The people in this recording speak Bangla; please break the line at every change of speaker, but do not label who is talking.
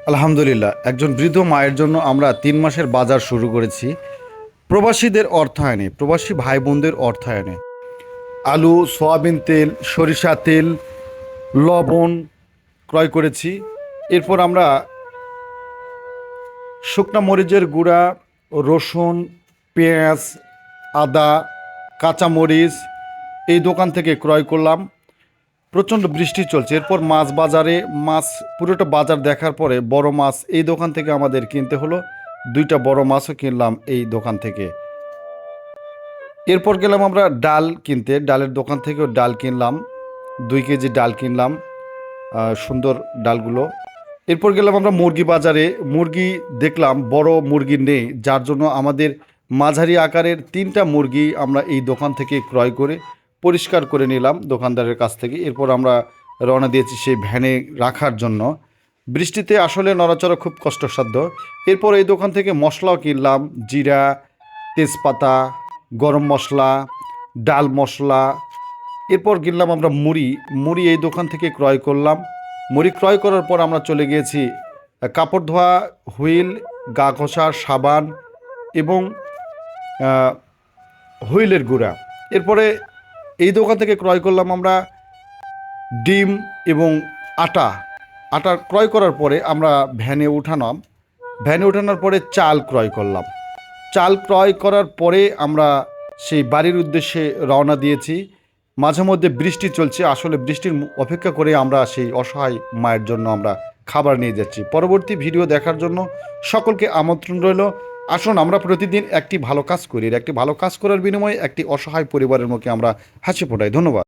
আলহামদুলিল্লাহ, একজন বৃদ্ধ মায়ের জন্য আমরা ৩ মাসের বাজার শুরু করেছি প্রবাসীদের অর্থায়নে, প্রবাসী ভাই বোনদের অর্থায়নে। আলু, সয়াবিন তেল, সরিষা তেল, লবণ ক্রয় করেছি। এরপর আমরা শুকনা মরিচের গুঁড়া, রসুন, পেঁয়াজ, আদা, কাঁচামরিচ এই দোকান থেকে ক্রয় করলাম। প্রচণ্ড বৃষ্টি চলছে। এরপর মাছ বাজারে, মাছ পুরোটা বাজার দেখার পরে বড় মাছ এই দোকান থেকে আমাদের কিনতে হলো। 2টা বড় মাছও কিনলাম এই দোকান থেকে। এরপর গেলাম আমরা ডাল কিনতে, ডালের দোকান থেকেও ডাল কিনলাম, 2 কেজি ডাল কিনলাম, সুন্দর ডালগুলো। এরপর গেলাম আমরা মুরগি বাজারে, মুরগি দেখলাম বড় মুরগি নেই, যার জন্য আমাদের মাঝারি আকারের 3টা মুরগি আমরা এই দোকান থেকে ক্রয় করে পরিষ্কার করে নিলাম দোকানদারের কাছ থেকে। এরপর আমরা রওনা দিয়েছি সেই ভ্যানে রাখার জন্য। বৃষ্টিতে আসলে নড়াচড়া খুব কষ্টসাধ্য। এরপর এই দোকান থেকে মশলাও কিনলাম, জিরা, তেজপাতা, গরম মশলা, ডাল মশলা। এরপর কিনলাম আমরা মুড়ি, মুড়ি এই দোকান থেকে ক্রয় করলাম। মুড়ি ক্রয় করার পর আমরা চলে গিয়েছি কাপড় ধোয়া হুইল, গা ঘষা সাবান এবং হুইলের গুঁড়া। এরপরে এই দোকান থেকে ক্রয় করলাম আমরা ডিম এবং আটা। আটা ক্রয় করার পরে আমরা ভ্যানে উঠালাম। ভ্যানে ওঠানোর পরে চাল ক্রয় করলাম। চাল ক্রয় করার পরে আমরা সেই বাড়ির উদ্দেশ্যে রওনা দিয়েছি। মাঝে মধ্যে বৃষ্টি চলছে, আসলে বৃষ্টির অপেক্ষা করে আমরা সেই অসহায় মায়ের জন্য আমরা খাবার নিয়ে যাচ্ছি। পরবর্তী ভিডিও দেখার জন্য সকলকে আমন্ত্রণ রইল। আসুন আমরা প্রতিদিন একটি ভালো কাজ করি, একটি ভালো কাজ করার বিনিময়ে একটি অসহায় পরিবারের মুখে আমরা হাসি ফোটাই। ধন্যবাদ।